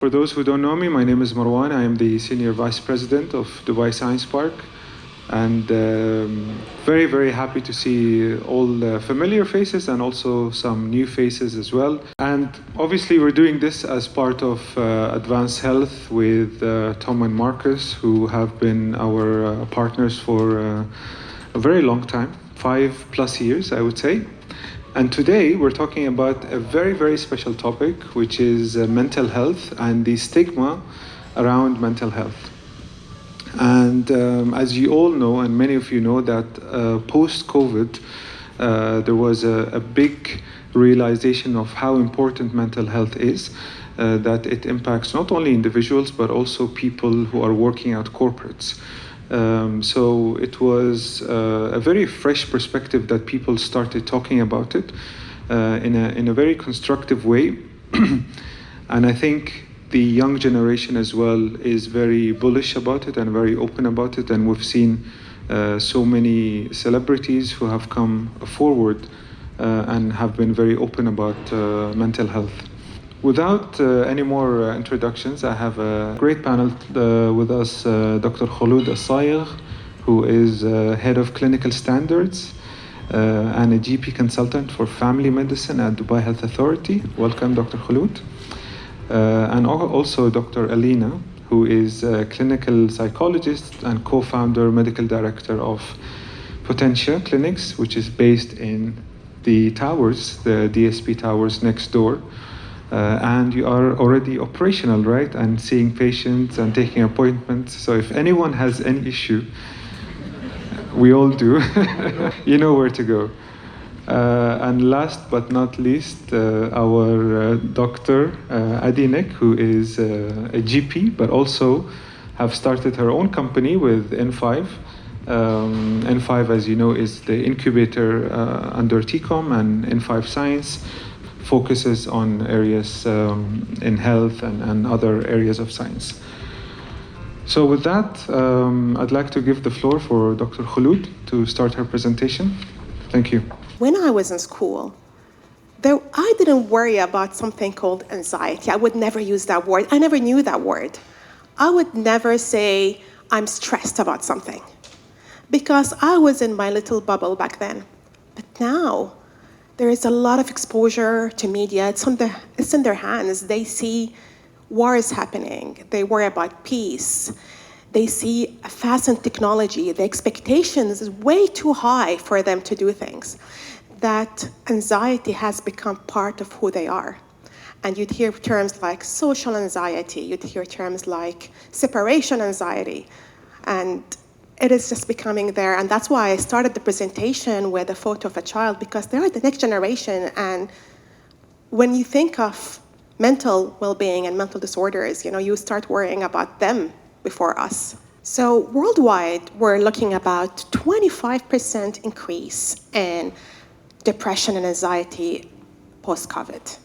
For those who don't know me, my name is Marwan. I am the Senior Vice President of Dubai Science Park. And very, very happy to see all the familiar faces and also some new faces as well. And obviously we're doing this as part of Advanced Health with Tom and Marcus, who have been our partners for a very long time, 5+ years, I would say. And today we're talking about a very, very special topic, which is mental health and the stigma around mental health. And as you all know, and many of you know, that post-COVID, there was a big realization of how important mental health is, that it impacts not only individuals, but also people who are working at corporates. So it was a very fresh perspective that people started talking about it in a very constructive way. And I think the young generation as well is very bullish about it and very open about it. And we've seen so many celebrities who have come forward and have been very open about mental health. Without any more introductions, I have a great panel with us, Dr. Khulood Al Sayegh, who is Head of Clinical Standards and a GP consultant for family medicine at Dubai Health Authority. Welcome, Dr. Khulood. And also Dr. Alina, who is a clinical psychologist and co-founder, medical director of Potentia Clinics, which is based in the towers, the DSP towers next door. And you are already operational, right? And seeing patients and taking appointments. So if anyone has any issue, we all do, you know where to go. And last but not least, our doctor, Adenike, who is a GP, but also have started her own company with N5. N5, as you know, is the incubator under TCOM, and N5 Science focuses on areas in health and other areas of science. So with that, I'd like to give the floor for Dr. Khulood to start her presentation. Thank you. When I was in school, I didn't worry about something called anxiety. I would never use that word. I never knew that word. I would never say I'm stressed about something because I was in my little bubble back then. But now, there is a lot of exposure to media. It's in their hands. They see wars happening. They worry about peace. They see a fast in technology. The expectations is way too high for them to do things. That anxiety has become part of who they are. And you'd hear terms like social anxiety. You'd hear terms like separation anxiety. And it is just becoming there, and that's why I started the presentation with a photo of a child, because they are the next generation, and when you think of mental well-being and mental disorders, you start worrying about them before us. So worldwide, we're looking about 25% increase in depression and anxiety post-COVID.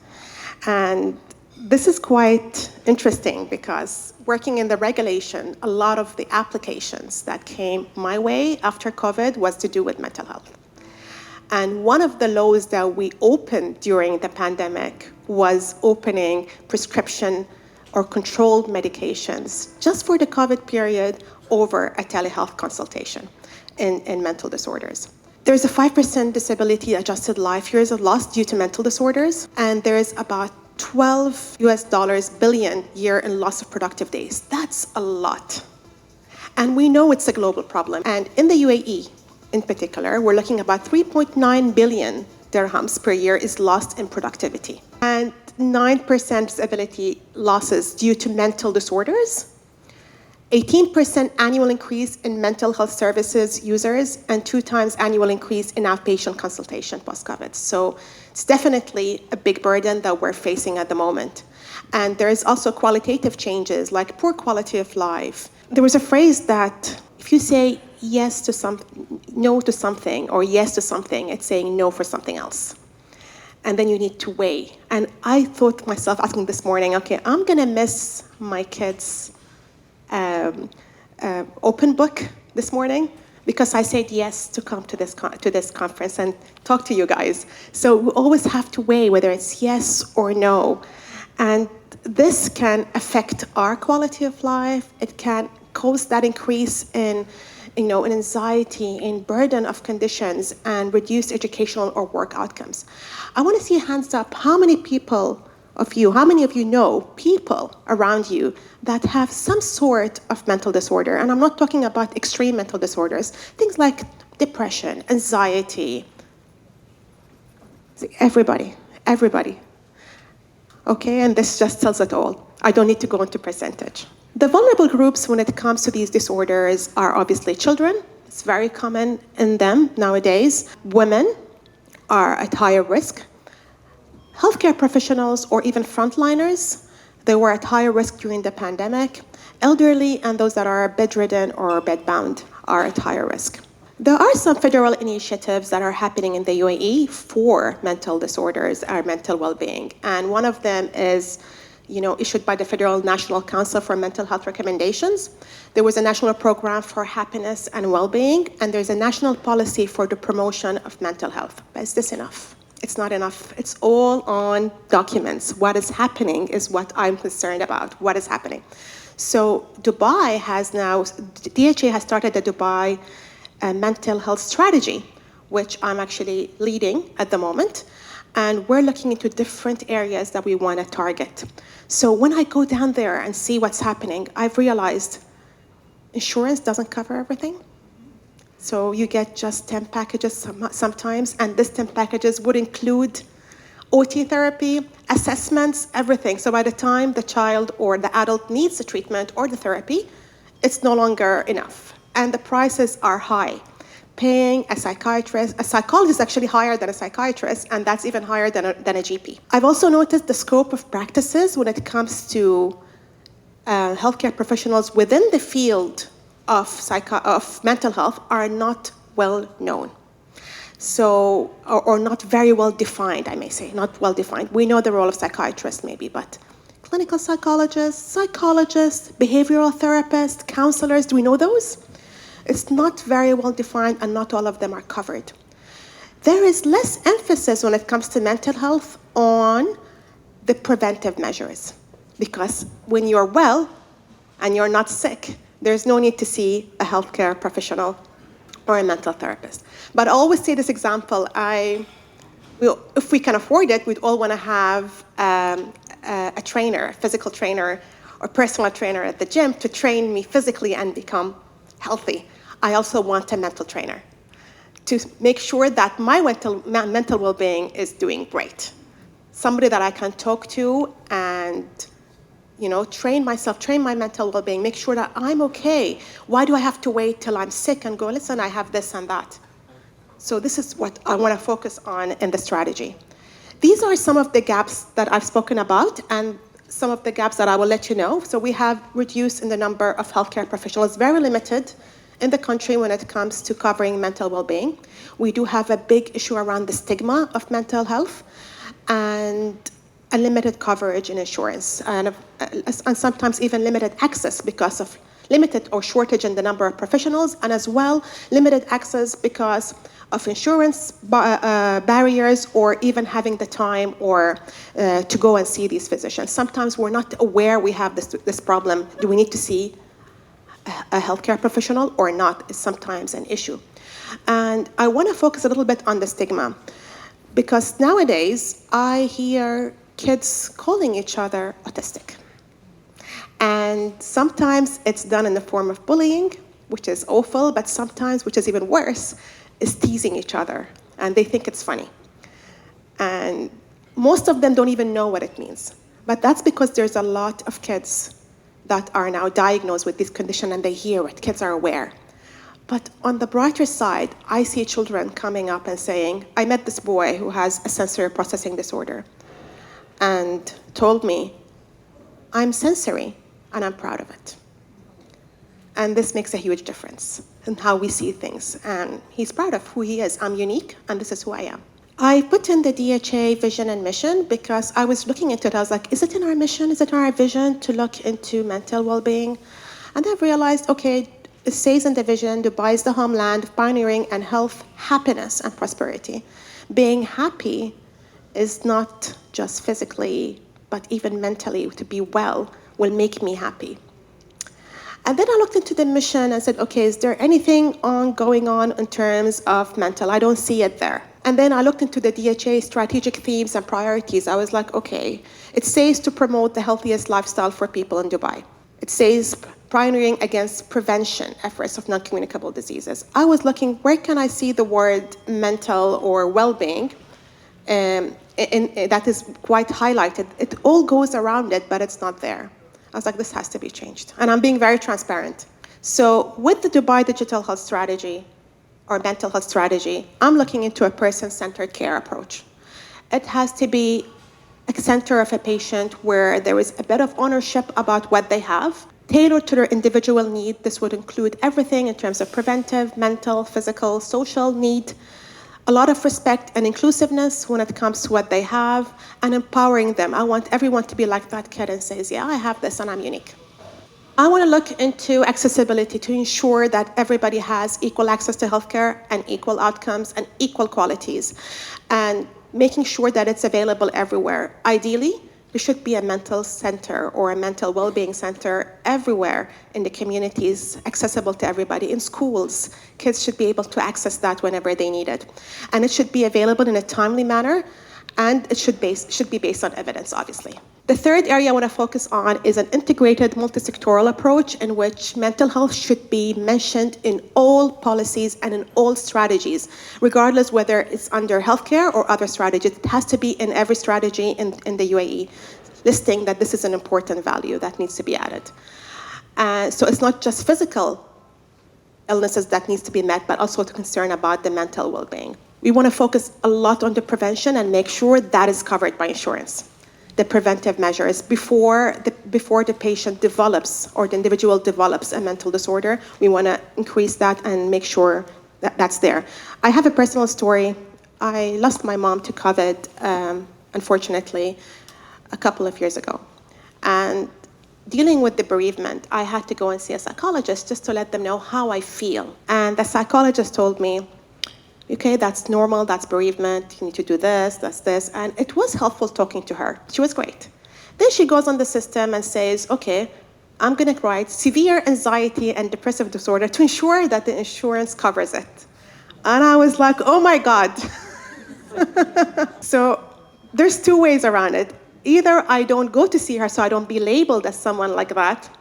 And this is quite interesting because working in the regulation, a lot of the applications that came my way after COVID was to do with mental health. And one of the laws that we opened during the pandemic was opening prescription or controlled medications just for the COVID period over a telehealth consultation in mental disorders. There's a 5% disability adjusted life years lost due to mental disorders, and there's about $12 billion year in loss of productive days. That's a lot. And we know it's a global problem. And in the UAE, in particular, we're looking about 3.9 billion dirhams per year is lost in productivity. And 9% disability losses due to mental disorders, 18% annual increase in mental health services users, and 2 times annual increase in outpatient consultation post-COVID. So it's definitely a big burden that we're facing at the moment. And there is also qualitative changes like poor quality of life. There was a phrase that if you say yes to something, no to something, or yes to something, it's saying no for something else. And then you need to weigh. And I thought to myself, asking this morning, okay, I'm gonna miss my kids' open book this morning because I said yes to come to this conference and talk to you guys. So we always have to weigh whether it's yes or no. And this can affect our quality of life. It can cause that increase in in anxiety, in burden of conditions, and reduced educational or work outcomes. I want to see hands up. How many of you know people around you that have some sort of mental disorder? And I'm not talking about extreme mental disorders, things like depression, anxiety. Everybody. Okay, and this just tells it all. I don't need to go into percentage. The vulnerable groups when it comes to these disorders are obviously children. It's very common in them nowadays. Women are at higher risk. Healthcare professionals or even frontliners, they were at higher risk during the pandemic. Elderly and those that are bedridden or bedbound are at higher risk. There are some federal initiatives that are happening in the UAE for mental disorders or mental well-being. And one of them is issued by the Federal National Council for Mental Health Recommendations. There was a national program for happiness and well-being, and there's a national policy for the promotion of mental health. But is this enough? It's not enough. It's all on documents. What is happening is what I'm concerned about. What is happening? So Dubai has now, DHA has started the Dubai mental health strategy, which I'm actually leading at the moment. And we're looking into different areas that we want to target. So when I go down there and see what's happening, I've realized insurance doesn't cover everything. So you get just 10 packages sometimes, and this 10 packages would include OT therapy, assessments, everything. So by the time the child or the adult needs the treatment or the therapy, it's no longer enough. And the prices are high. Paying a psychiatrist, a psychologist is actually higher than a psychiatrist, and that's even higher than a GP. I've also noticed the scope of practices when it comes to healthcare professionals within the field of mental health are not well known. So, or not very well defined, I may say, not well defined. We know the role of psychiatrists maybe, but clinical psychologists, behavioral therapists, counselors, do we know those? It's not very well defined, and not all of them are covered. There is less emphasis when it comes to mental health on the preventive measures, because when you're well and you're not sick, there's no need to see a healthcare professional or a mental therapist. But I always say this example, if we can afford it, we'd all want to have a trainer, a physical trainer or personal trainer at the gym to train me physically and become healthy. I also want a mental trainer to make sure that my mental well-being is doing great. Somebody that I can talk to and train my mental well-being, make sure that I'm okay. Why do I have to wait till I'm sick and go, listen, I have this and that? So this is what I want to focus on in the strategy. These are some of the gaps that I've spoken about and some of the gaps that I will let you know. So we have reduced in the number of healthcare professionals, very limited in the country when it comes to covering mental well-being. We do have a big issue around the stigma of mental health and a limited coverage in insurance and sometimes even limited access because of limited or shortage in the number of professionals, and as well limited access because of insurance barriers or even having the time or to go and see these physicians. Sometimes we're not aware we have this problem. Do we need to see a healthcare professional or not is sometimes an issue. And I want to focus a little bit on the stigma, because nowadays I hear kids calling each other autistic. And sometimes it's done in the form of bullying, which is awful, but sometimes, which is even worse, is teasing each other, and they think it's funny. And most of them don't even know what it means. But that's because there's a lot of kids that are now diagnosed with this condition and they hear it, kids are aware. But on the brighter side, I see children coming up and saying, I met this boy who has a sensory processing disorder and told me, I'm sensory and I'm proud of it. And this makes a huge difference in how we see things. And he's proud of who he is. I'm unique and this is who I am. I put in the DHA vision and mission because I was looking into it. I was like, is it in our mission? Is it in our vision to look into mental well-being? And I've realized, okay, it says in the vision, Dubai is the homeland of pioneering and health, happiness, and prosperity. Being happy is not just physically but even mentally to be well will make me happy. And then I looked into the mission and said, okay, is there anything going on in terms of mental? I don't see it there. And then I looked into the DHA strategic themes and priorities. I was like, okay, it says to promote the healthiest lifestyle for people in Dubai. It says pioneering against prevention efforts of non-communicable diseases. I was looking, where can I see the word mental or well-being? That is quite highlighted. It all goes around it, but it's not there. I was like, this has to be changed. And I'm being very transparent. So with the Dubai Digital Health Strategy, or mental health strategy, I'm looking into a person-centered care approach. It has to be a center of a patient where there is a bit of ownership about what they have, tailored to their individual need. This would include everything in terms of preventive, mental, physical, social need, a lot of respect and inclusiveness when it comes to what they have, and empowering them. I want everyone to be like that kid and says, yeah, I have this and I'm unique. I want to look into accessibility to ensure that everybody has equal access to healthcare and equal outcomes and equal qualities, and making sure that it's available everywhere. Ideally, there should be a mental center or a mental well-being center everywhere in the communities, accessible to everybody. In schools, kids should be able to access that whenever they need it. And it should be available in a timely manner, and it should be based on evidence, obviously. The third area I want to focus on is an integrated multi-sectoral approach in which mental health should be mentioned in all policies and in all strategies, regardless whether it's under healthcare or other strategies. It has to be in every strategy in the UAE, listing that this is an important value that needs to be added. So it's not just physical illnesses that needs to be met, but also the concern about the mental well-being. We want to focus a lot on the prevention and make sure that is covered by insurance. The preventive measures before the patient develops or the individual develops a mental disorder. We want to increase that and make sure that that's there. I have a personal story. I lost my mom to COVID, unfortunately, a couple of years ago. And dealing with the bereavement, I had to go and see a psychologist just to let them know how I feel. And the psychologist told me, okay, that's normal, that's bereavement, you need to do this, that's this. And it was helpful talking to her. She was great. Then she goes on the system and says, okay, I'm going to write severe anxiety and depressive disorder to ensure that the insurance covers it. And I was like, oh my God. So there's two ways around it. Either I don't go to see her so I don't be labeled as someone like that,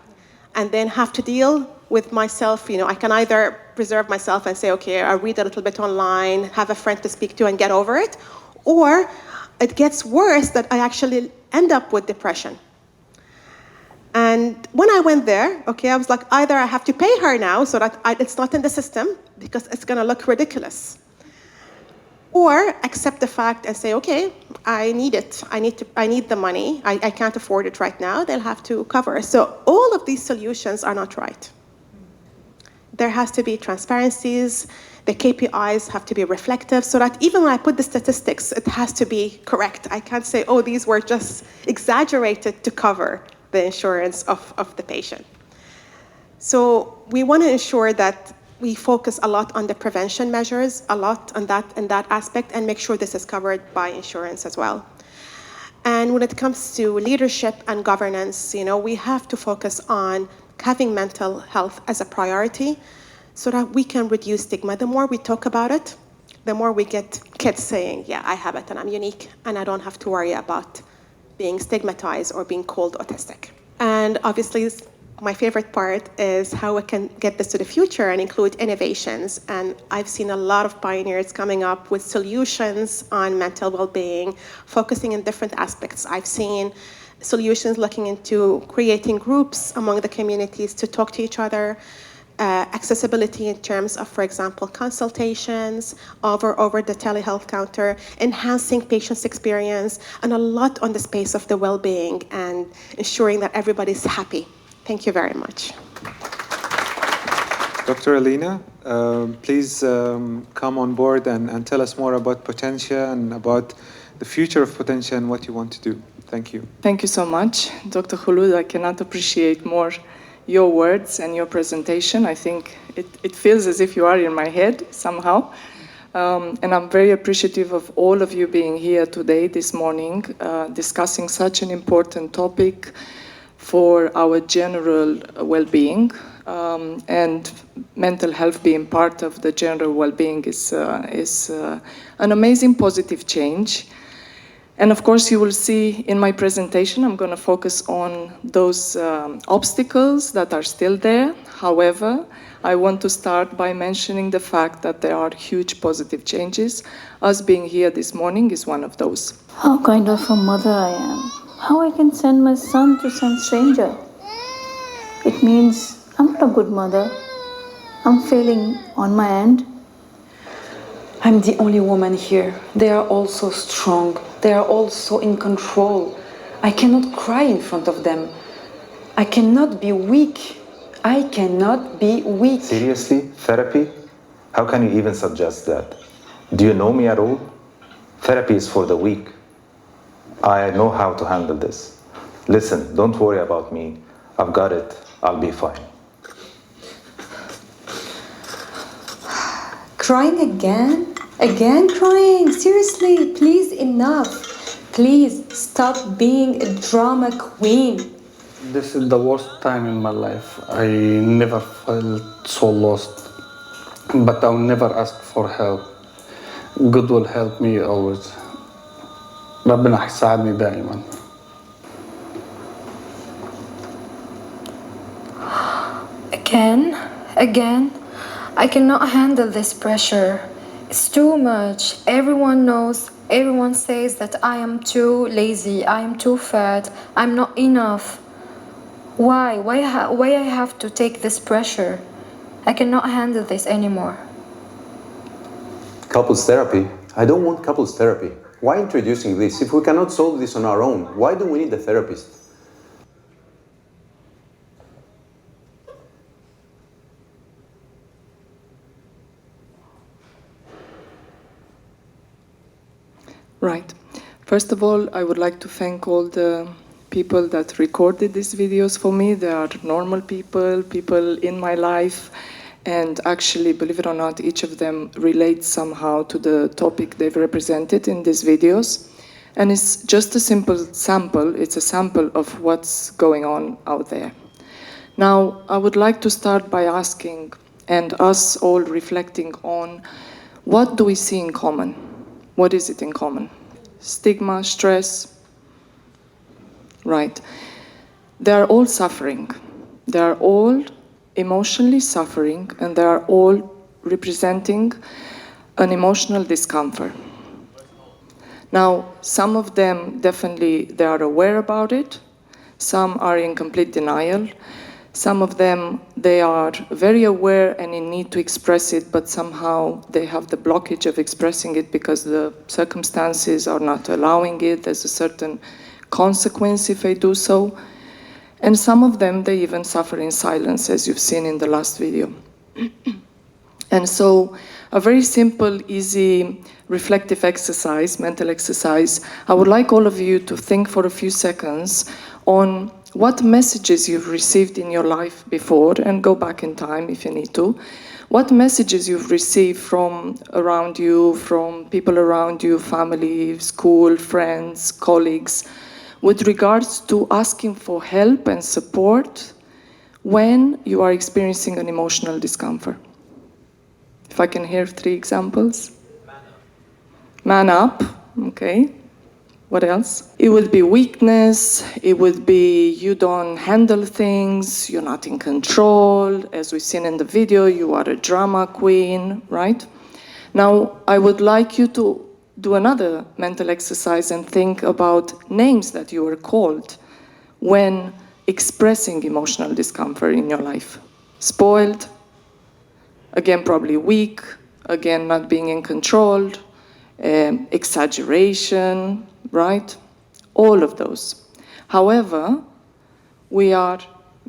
and then have to deal with myself. I can either preserve myself and say, okay, I'll read a little bit online, have a friend to speak to and get over it, or it gets worse that I actually end up with depression. And when I went there, okay, I was like, either I have to pay her now so that it's not in the system because it's going to look ridiculous, or accept the fact and say, okay, I need it. I need the money. I can't afford it right now. They'll have to cover. So all of these solutions are not right. There has to be transparencies. The KPIs have to be reflective so that even when I put the statistics, it has to be correct. I can't say, oh, these were just exaggerated to cover the insurance of the patient. So we want to ensure that we focus a lot on the prevention measures, a lot on that aspect, and make sure this is covered by insurance as well. And when it comes to leadership and governance, we have to focus on having mental health as a priority so that we can reduce stigma. The more we talk about it, the more we get kids saying, yeah, I have it and I'm unique and I don't have to worry about being stigmatized or being called autistic. And obviously, my favorite part is how we can get this to the future and include innovations. And I've seen a lot of pioneers coming up with solutions on mental well-being, focusing on different aspects. I've seen solutions looking into creating groups among the communities to talk to each other, accessibility in terms of, for example, consultations over the telehealth counter, enhancing patients' experience, and a lot on the space of the well-being and ensuring that everybody's happy. Thank you very much. Dr. Alina, please come on board and tell us more about Potentia and about the future of Potentia and what you want to do. Thank you. Thank you so much, Dr. Khulood. I cannot appreciate more your words and your presentation. I think it feels as if you are in my head somehow. And I'm very appreciative of all of you being here today, this morning, discussing such an important topic for our general well-being. And mental health being part of the general well-being is an amazing positive change. And of course, you will see in my presentation, I'm going to focus on those obstacles that are still there. However, I want to start by mentioning the fact that there are huge positive changes. Us being here this morning is one of those. How kind of a mother I am. How I can send my son to some stranger. It means I'm not a good mother. I'm failing on my end. I'm the only woman here. They are all so strong. They are all so in control. I cannot cry in front of them. I cannot be weak. I cannot be weak. Seriously? Therapy? How can you even suggest that? Do you know me at all? Therapy is for the weak. I know how to handle this. Listen, don't worry about me. I've got it. I'll be fine. Crying again? Again crying? Seriously, please, enough. Please stop being a drama queen. This is the worst time in my life. I never felt so lost, but I'll never ask for help. God will help me always. ربنا هيساعدني دائما. Again, I cannot handle this pressure. It's too much. Everyone knows, everyone says that I am too lazy, I am too fat, I'm not enough. Why I have to take this pressure? I cannot handle this anymore. Couples therapy? I don't want couples therapy. Why introducing this? If we cannot solve this on our own, why do we need a therapist? Right. First of all, I would like to thank all the people that recorded these videos for me. They are normal people in my life, and actually, believe it or not, each of them relates somehow to the topic they've represented in these videos. And it's just a simple sample. It's a sample of what's going on out there. Now, I would like to start by asking, and us all reflecting on, what do we see in common? What is it in common? Stigma, stress, right. They are all suffering. They are all emotionally suffering, and they are all representing an emotional discomfort. Now, some of them definitely, they are aware about it. Some are in complete denial. Some of them, they are very aware and in need to express it, but somehow they have the blockage of expressing it because the circumstances are not allowing it. There's a certain consequence if they do so. And some of them, they even suffer in silence, as you've seen in the last video. And so a very simple, easy, reflective exercise, mental exercise, I would like all of you to think for a few seconds on what messages you've received in your life before, and go back in time if you need to. What messages you've received from around you, from people around you, family, school, friends, colleagues, with regards to asking for help and support when you are experiencing an emotional discomfort. If I can hear 3 examples. Man up, okay. What else? It would be weakness, it would be you don't handle things, you're not in control, as we've seen in the video, you are a drama queen, right? Now, I would like you to do another mental exercise and think about names that you were called when expressing emotional discomfort in your life. Spoiled, again, probably weak, again, not being in control, exaggeration, right? All of those. However, we are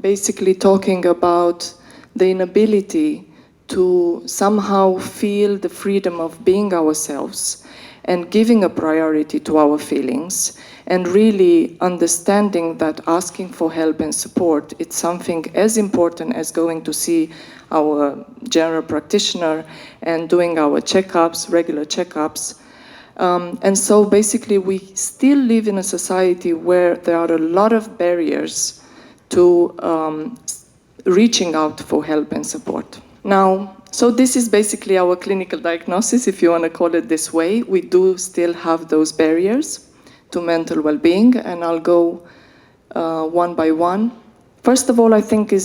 basically talking about the inability to somehow feel the freedom of being ourselves and giving a priority to our feelings, and really understanding that asking for help and support, it's something as important as going to see our general practitioner and doing our checkups, regular checkups. And so basically we still live in a society where there are a lot of barriers to reaching out for help and support. Now, so this is basically our clinical diagnosis, if you want to call it this way. We do still have those barriers to mental well-being, and I'll go one by one. First of all, I think we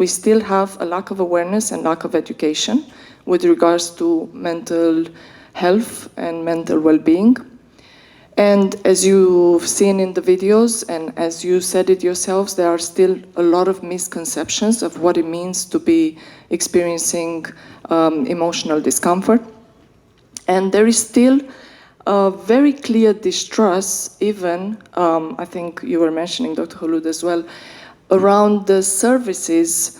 still have a lack of awareness and lack of education with regards to mental health and mental well-being. And as you've seen in the videos, and as you said it yourselves, there are still a lot of misconceptions of what it means to be experiencing emotional discomfort. And there is still a very clear distrust, even, I think you were mentioning, Dr. Khulood, as well, around the services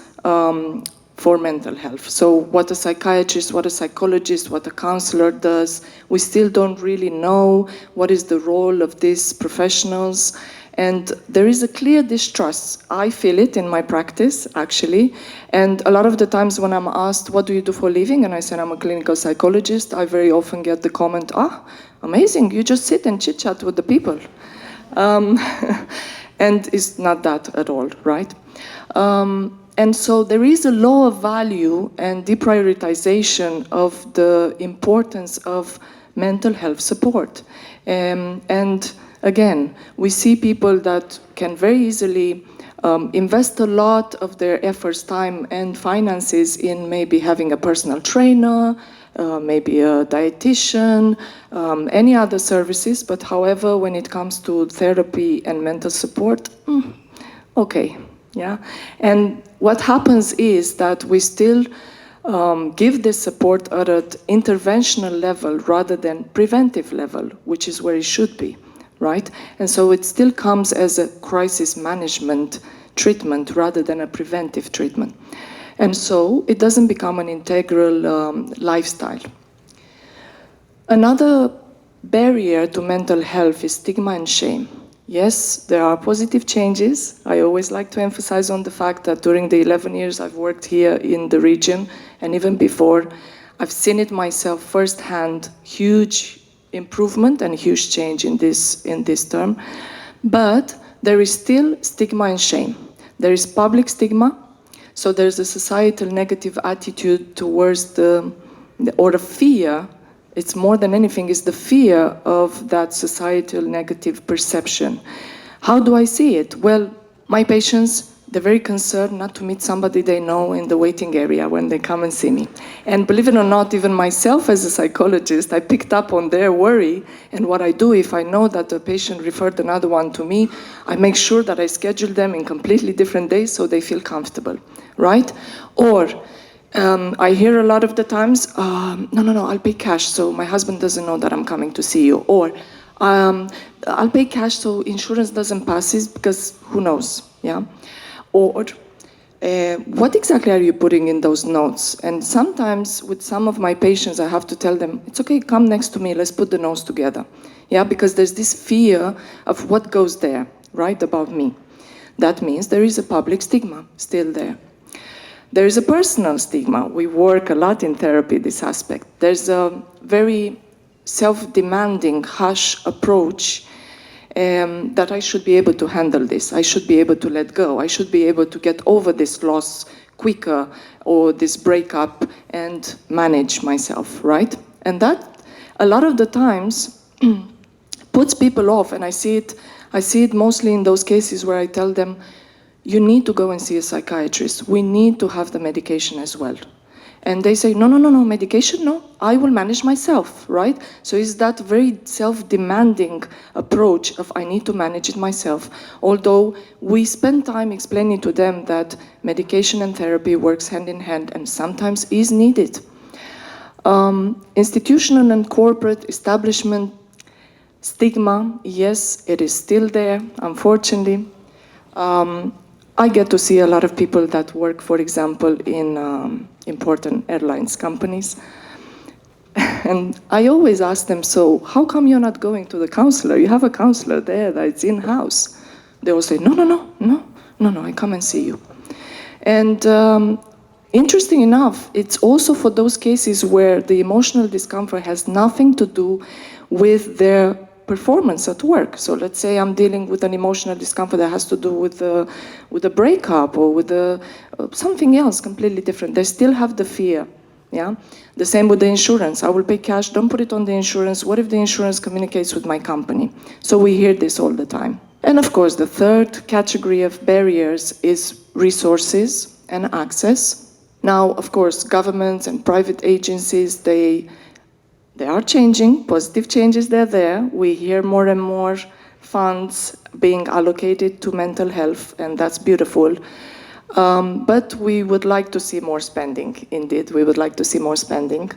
for mental health. So what a psychiatrist, what a psychologist, what a counselor does, we still don't really know what is the role of these professionals. And there is a clear distrust. I feel it in my practice, actually. And a lot of the times when I'm asked, what do you do for a living? And I said, I'm a clinical psychologist, I very often get the comment, amazing, you just sit and chit chat with the people. And it's not that at all, right? And so there is a lower value and deprioritization of the importance of mental health support. And again, we see people that can very easily invest a lot of their efforts, time, and finances in maybe having a personal trainer, maybe a dietitian, any other services, but however, when it comes to therapy and mental support, okay, yeah. And what happens is that we still give this support at an interventional level rather than preventive level, which is where it should be, right? And so it still comes as a crisis management treatment rather than a preventive treatment. And so it doesn't become an integral lifestyle. Another barrier to mental health is stigma and shame. Yes, there are positive changes. I always like to emphasize on the fact that during the 11 years I've worked here in the region, and even before, I've seen it myself firsthand, huge improvement and huge change in this term. But there is still stigma and shame. There is public stigma, so there's a societal negative attitude towards the fear. It's more than anything, it's the fear of that societal negative perception. How do I see it? Well, my patients, they're very concerned not to meet somebody they know in the waiting area when they come and see me. And believe it or not, even myself as a psychologist, I picked up on their worry. And what I do, if I know that the patient referred another one to me, I make sure that I schedule them in completely different days so they feel comfortable, right? Or I hear a lot of the times, no, I'll pay cash so my husband doesn't know that I'm coming to see you. Or I'll pay cash so insurance doesn't pass it because who knows, yeah? Or what exactly are you putting in those notes? And sometimes with some of my patients, I have to tell them, it's okay, come next to me, let's put the notes together. Yeah, because there's this fear of what goes there, right, about me. That means there is a public stigma still there. There is a personal stigma. We work a lot in therapy, this aspect. There's a very self-demanding, harsh approach that I should be able to handle this. I should be able to let go. I should be able to get over this loss quicker or this breakup and manage myself, right? And that, a lot of the times, puts people off, and I see it mostly in those cases where I tell them, you need to go and see a psychiatrist. We need to have the medication as well. And they say, no, medication, no, I will manage myself, right? So it's that very self-demanding approach of I need to manage it myself. Although we spend time explaining to them that medication and therapy works hand in hand and sometimes is needed. Institutional and corporate establishment stigma, yes, it is still there, unfortunately. I get to see a lot of people that work, for example, in important airlines companies. And I always ask them, so how come you're not going to the counselor? You have a counselor there that's in-house. They will say, no, I come and see you. And interesting enough, it's also for those cases where the emotional discomfort has nothing to do with their performance at work. So let's say I'm dealing with an emotional discomfort that has to do with a breakup or with something else completely different. They still have the fear. Yeah. The same with the insurance. I will pay cash, don't put it on the insurance. What if the insurance communicates with my company? So we hear this all the time. And of course, the third category of barriers is resources and access. Now, of course, governments and private agencies, they are changing, positive changes, they're there. We hear more and more funds being allocated to mental health, and that's beautiful. But we would like to see more spending, indeed. We would like to see more spending.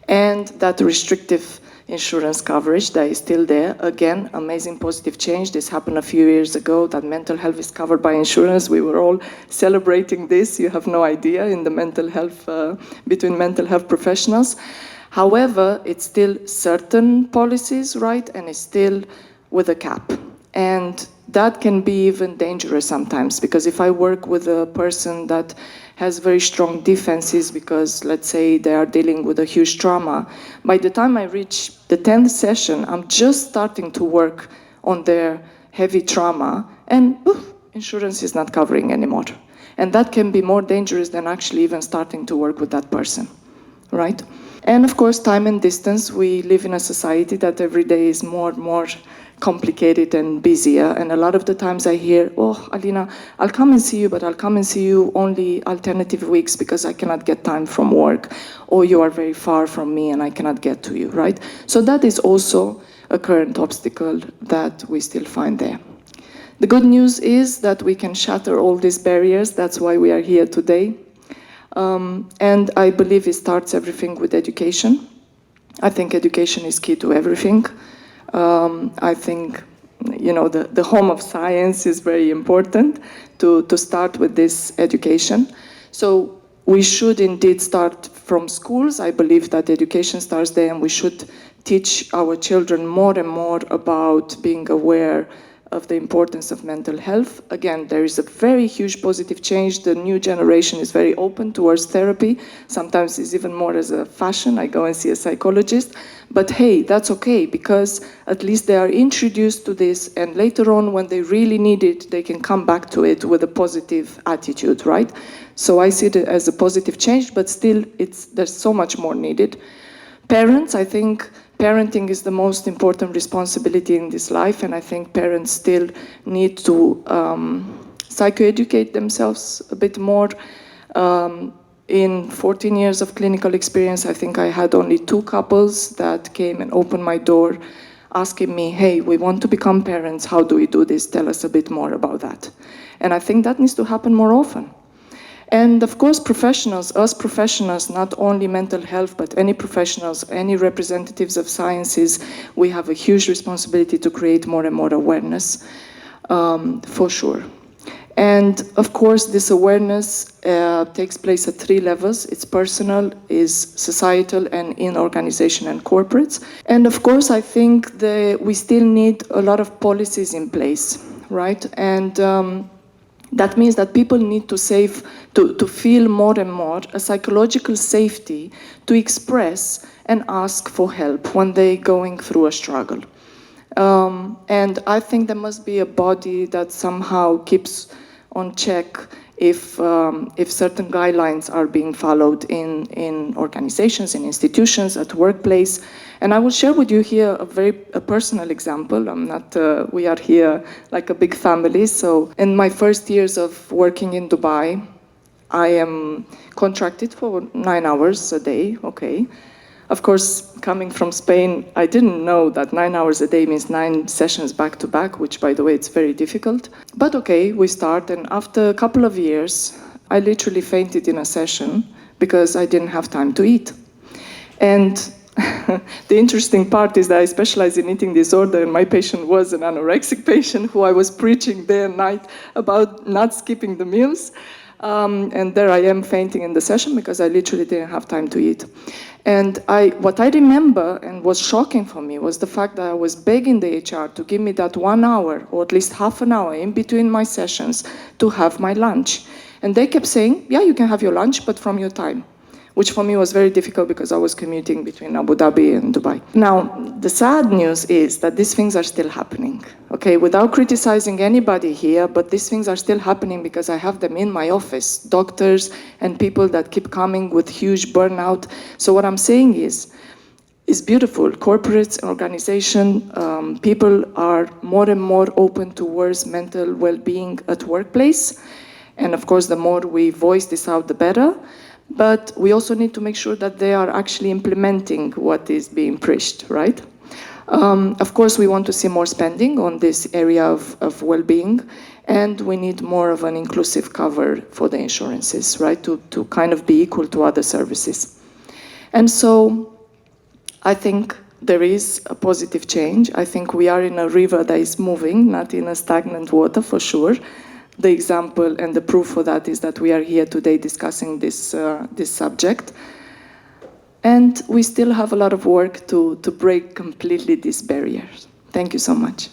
And that restrictive insurance coverage that is still there. Again, amazing positive change. This happened a few years ago, that mental health is covered by insurance. We were all celebrating this. You have no idea in the mental health, between mental health professionals. However, it's still certain policies, right? And it's still with a cap. And that can be even dangerous sometimes, because if I work with a person that has very strong defenses because, let's say, they are dealing with a huge trauma, by the time I reach the 10th session, I'm just starting to work on their heavy trauma, and insurance is not covering anymore. And that can be more dangerous than actually even starting to work with that person, right? And of course, time and distance. We live in a society that every day is more and more complicated and busier. And a lot of the times I hear, oh, Alina, I'll come and see you, but I'll come and see you only alternative weeks because I cannot get time from work, or you are very far from me and I cannot get to you, right? So that is also a current obstacle that we still find there. The good news is that we can shatter all these barriers. That's why we are here today. And I believe it starts everything with education. I think education is key to everything. I think, you know, the home of science is very important to start with this education. So we should indeed start from schools. I believe that education starts there, and we should teach our children more and more about being aware of the importance of mental health. Again, there is a very huge positive change. The new generation is very open towards therapy. Sometimes it's even more as a fashion. I go and see a psychologist. But hey, that's okay, because at least they are introduced to this, and later on, when they really need it, they can come back to it with a positive attitude, right? So I see it as a positive change, but still, there's so much more needed. Parents, I think parenting is the most important responsibility in this life, and I think parents still need to psychoeducate themselves a bit more. In 14 years of clinical experience, I think I had only 2 couples that came and opened my door asking me, hey, we want to become parents, how do we do this? Tell us a bit more about that. And I think that needs to happen more often. And of course, professionals, us professionals, not only mental health, but any professionals, any representatives of sciences, we have a huge responsibility to create more and more awareness, for sure. And of course, this awareness takes place at 3 levels. It's personal, is societal, and in organization and corporates. And of course, I think we still need a lot of policies in place, right? And that means that people need to feel more and more a psychological safety to express and ask for help when they're going through a struggle. And I think there must be a body that somehow keeps on check if certain guidelines are being followed in organizations, in institutions, at workplace. And I will share with you here a personal example. We are here like a big family. So in my first years of working in Dubai, I am contracted for 9 hours a day, okay. Of course, coming from Spain, I didn't know that 9 hours a day means 9 sessions back to back, which, by the way, it's very difficult. But okay, we start, and after a couple of years, I literally fainted in a session because I didn't have time to eat. And the interesting part is that I specialize in eating disorder, and my patient was an anorexic patient who I was preaching day and night about not skipping the meals. And there I am fainting in the session because I literally didn't have time to eat. And what I remember and was shocking for me was the fact that I was begging the HR to give me that 1 hour or at least half an hour in between my sessions to have my lunch. And they kept saying, yeah, you can have your lunch, but from your time, which for me was very difficult because I was commuting between Abu Dhabi and Dubai. Now, the sad news is that these things are still happening, okay? Without criticizing anybody here, but these things are still happening because I have them in my office, doctors and people that keep coming with huge burnout. So what I'm saying is, it's beautiful. Corporates, organization, people are more and more open towards mental well-being at workplace. And of course, the more we voice this out, the better. But we also need to make sure that they are actually implementing what is being preached, right? Of course, we want to see more spending on this area of well-being, and we need more of an inclusive cover for the insurances, right? To kind of be equal to other services. And so I think there is a positive change. I think we are in a river that is moving, not in a stagnant water for sure. The example and the proof for that is that we are here today discussing this subject. And we still have a lot of work to break completely these barriers. Thank you so much.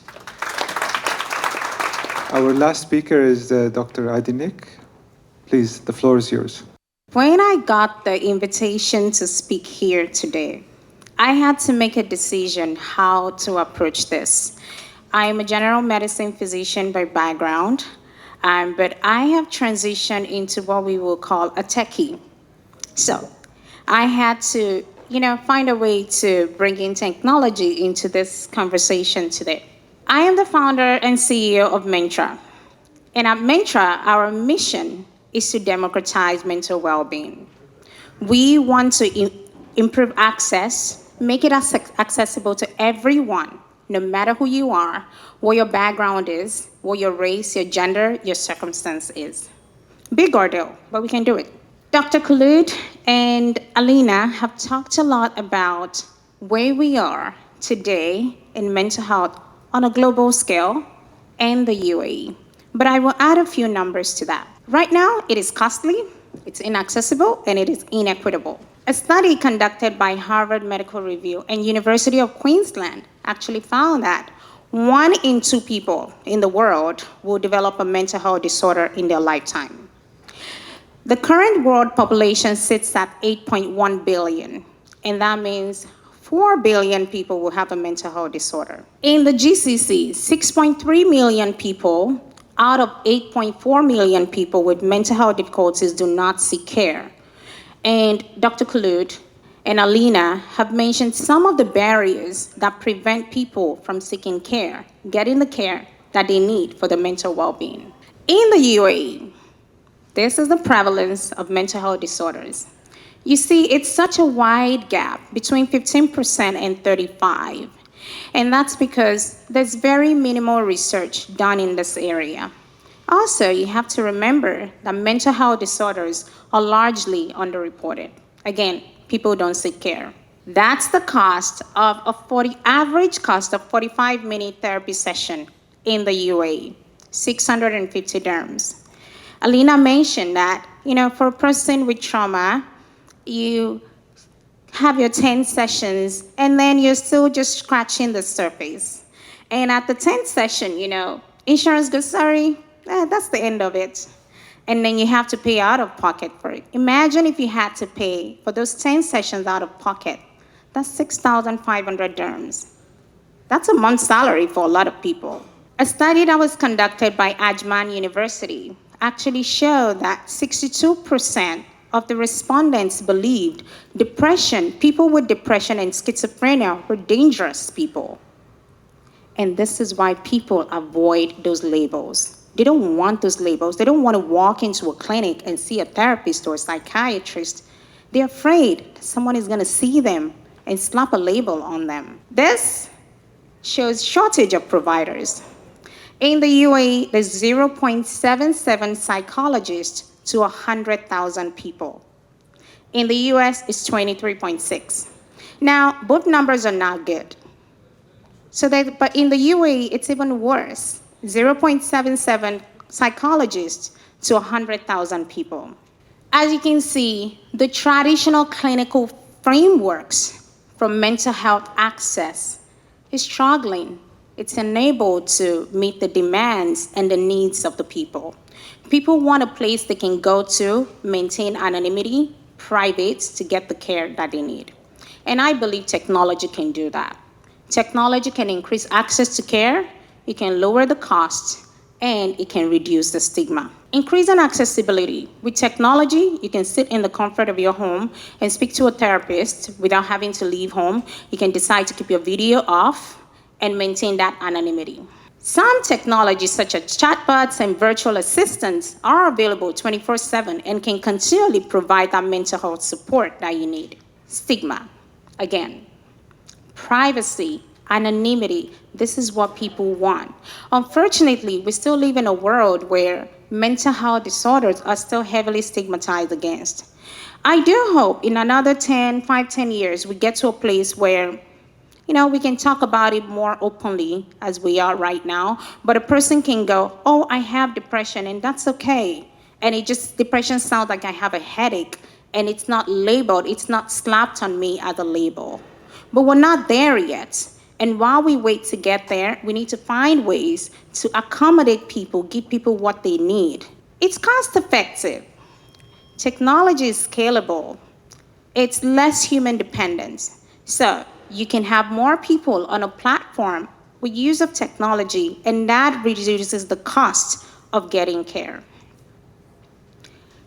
Our last speaker is Dr. Adenike. Please, the floor is yours. When I got the invitation to speak here today, I had to make a decision how to approach this. I am a general medicine physician by background. But I have transitioned into what we will call a techie. So I had to, find a way to bring in technology into this conversation today. I am the founder and CEO of Mentra. And at Mentra, our mission is to democratize mental well-being. We want to improve access, make it accessible to everyone, no matter who you are, what your background is, what your race, your gender, your circumstance is. Big ordeal, but we can do it. Dr. Khulood and Alina have talked a lot about where we are today in mental health on a global scale and the UAE. But I will add a few numbers to that. Right now, it is costly, it's inaccessible, and it is inequitable. A study conducted by Harvard Medical Review and University of Queensland actually found that 1 in 2 people in the world will develop a mental health disorder in their lifetime. The current world population sits at 8.1 billion, and that means 4 billion people will have a mental health disorder. In the GCC, 6.3 million people out of 8.4 million people with mental health difficulties do not seek care. And Dr. Khulood and Alina have mentioned some of the barriers that prevent people from seeking care, getting the care that they need for their mental well-being. In the UAE, this is the prevalence of mental health disorders. You see, it's such a wide gap between 15% and 35%. And that's because there's very minimal research done in this area. Also, you have to remember that mental health disorders are largely underreported. Again, people don't seek care. That's the cost of average cost of 45-minute therapy session in the UAE, 650 dirhams. Alina mentioned that, for a person with trauma, you have your 10 sessions, and then you're still just scratching the surface. And at the 10th session, insurance goes, sorry, that's the end of it. And then you have to pay out of pocket for it. Imagine if you had to pay for those 10 sessions out of pocket. That's 6,500 dirhams. That's a month's salary for a lot of people. A study that was conducted by Ajman University actually showed that 62% of the respondents believed people with depression and schizophrenia were dangerous people. And this is why people avoid those labels. They don't want those labels. They don't want to walk into a clinic and see a therapist or a psychiatrist. They're afraid that someone is going to see them and slap a label on them. This shows shortage of providers. In the UAE, there's 0.77 psychologists to 100,000 people. In the US, it's 23.6. Now, both numbers are not good. But in the UAE, it's even worse. 0.77 psychologists to 100,000 people. As you can see, the traditional clinical frameworks for mental health access is struggling. It's unable to meet the demands and the needs of the people. People want a place they can go to, maintain anonymity, private, to get the care that they need. And I believe technology can do that. Technology can increase access to care, it can lower the cost, and it can reduce the stigma. Increasing accessibility. With technology, you can sit in the comfort of your home and speak to a therapist without having to leave home. You can decide to keep your video off and maintain that anonymity. Some technologies such as chatbots and virtual assistants are available 24/7 and can continually provide that mental health support that you need. Stigma. Again, privacy, anonymity, this is what people want. Unfortunately, we still live in a world where mental health disorders are still heavily stigmatized against. I do hope in another 10 years, we get to a place where we can talk about it more openly as we are right now, but a person can go, oh, I have depression, and that's okay. And depression sounds like I have a headache, and it's not labeled, it's not slapped on me as a label. But we're not there yet. And while we wait to get there, we need to find ways to accommodate people, give people what they need. It's cost effective. Technology is scalable. It's less human dependence. So you can have more people on a platform with use of technology, and that reduces the cost of getting care.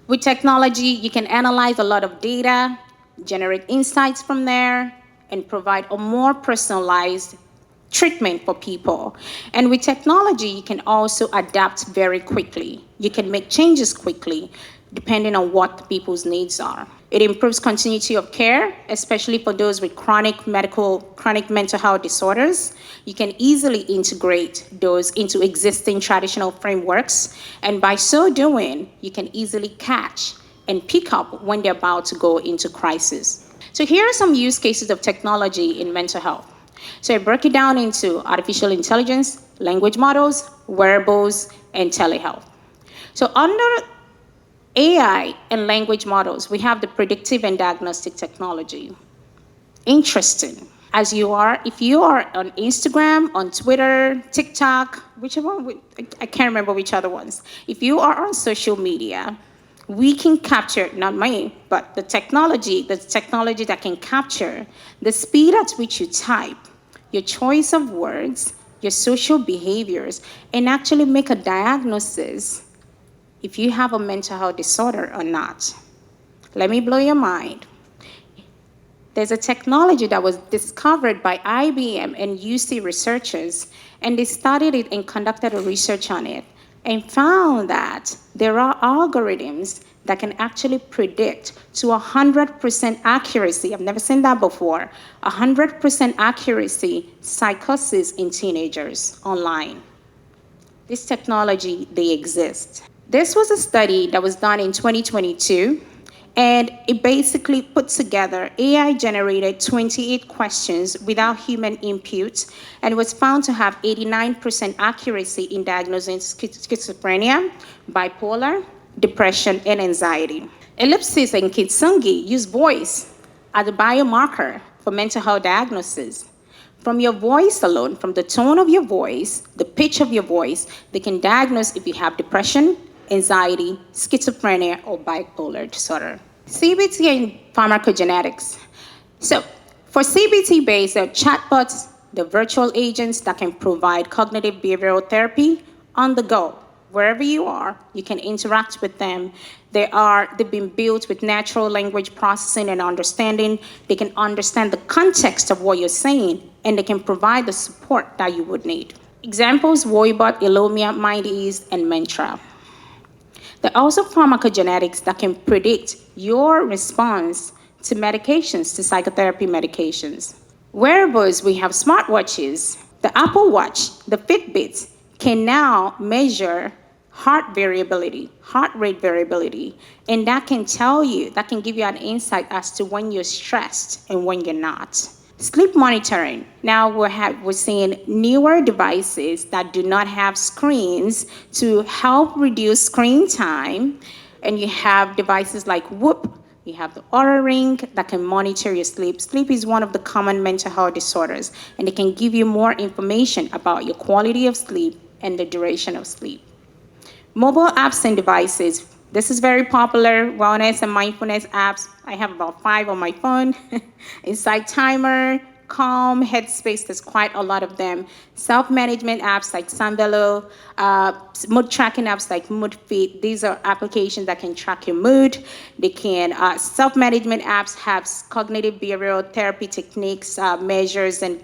With technology, you can analyze a lot of data, generate insights from there, and provide a more personalized treatment for people. And with technology, you can also adapt very quickly. You can make changes quickly, depending on what people's needs are. It improves continuity of care, especially for those with chronic mental health disorders. You can easily integrate those into existing traditional frameworks, and by so doing, you can easily catch and pick up when they're about to go into crisis. So here are some use cases of technology in mental health. So I broke it down into artificial intelligence, language models, wearables, and telehealth. So under AI and language models, we have the predictive and diagnostic technology. Interesting. If you are on Instagram, on Twitter, TikTok, whichever one, I can't remember which other ones. If you are on social media, we can capture, not me, but the technology that can capture the speed at which you type, your choice of words, your social behaviors, and actually make a diagnosis if you have a mental health disorder or not. Let me blow your mind. There's a technology that was discovered by IBM and UC researchers, and they studied it and conducted a research on it, and found that there are algorithms that can actually predict to 100% accuracy, I've never seen that before, 100% accuracy psychosis in teenagers online. This technology, they exist. This was a study that was done in 2022, and it basically put together AI-generated 28 questions without human input, and was found to have 89% accuracy in diagnosing schizophrenia, bipolar, depression, and anxiety. Ellipsis and Kitsungi use voice as a biomarker for mental health diagnosis. From your voice alone, from the tone of your voice, the pitch of your voice, they can diagnose if you have depression, anxiety, schizophrenia, or bipolar disorder. CBT and pharmacogenetics. So for CBT-based, there are chatbots, the virtual agents that can provide cognitive behavioral therapy on the go. Wherever you are, you can interact with them. They've been built with natural language processing and understanding. They can understand the context of what you're saying, and they can provide the support that you would need. Examples, Voibot, Elomia, MindEase, and Mentra. There are also pharmacogenetics that can predict your response to medications, to psychotherapy medications. Wearables, we have smartwatches. The Apple Watch, the Fitbit, can now measure heart rate variability, and that can give you an insight as to when you're stressed and when you're not. Sleep monitoring. Now we're seeing newer devices that do not have screens to help reduce screen time. And you have devices like Whoop. You have the Oura Ring that can monitor your sleep. Sleep is one of the common mental health disorders, and it can give you more information about your quality of sleep and the duration of sleep. Mobile apps and devices. This is very popular, wellness and mindfulness apps. I have about 5 on my phone. Insight Timer, Calm, Headspace, there's quite a lot of them. Self-management apps like Sunvelo, mood tracking apps like MoodFit. These are applications that can track your mood. They can, self-management apps have cognitive behavioral therapy techniques, measures, and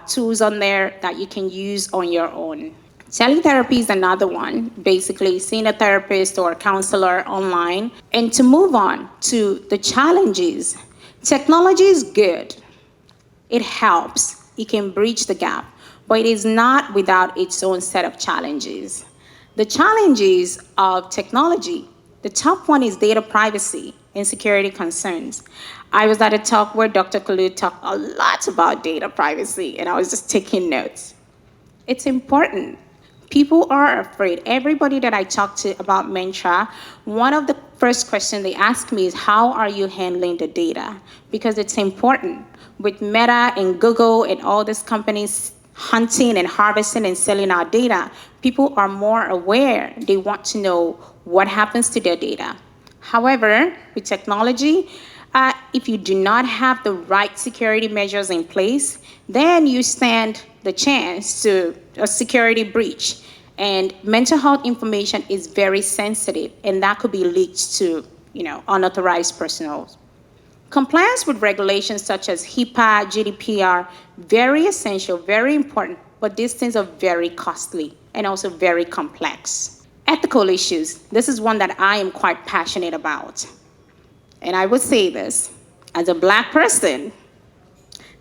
tools on there that you can use on your own. Teletherapy is another one, basically seeing a therapist or a counselor online. And to move on to the challenges, technology is good. It helps. It can bridge the gap, but it is not without its own set of challenges. The challenges of technology, the top one is data privacy and security concerns. I was at a talk where Dr. Khulood talked a lot about data privacy, and I was just taking notes. It's important. People are afraid. Everybody that I talk to about Mentra, one of the first questions they ask me is, how are you handling the data? Because it's important. With Meta and Google and all these companies hunting and harvesting and selling our data, people are more aware. They want to know what happens to their data. However, with technology, if you do not have the right security measures in place, then you stand the chance to a security breach. And mental health information is very sensitive, and that could be leaked to, unauthorized personnel. Compliance with regulations such as HIPAA, GDPR, very essential, very important, but these things are very costly and also very complex. Ethical issues. This is one that I am quite passionate about. And I would say this, as a Black person,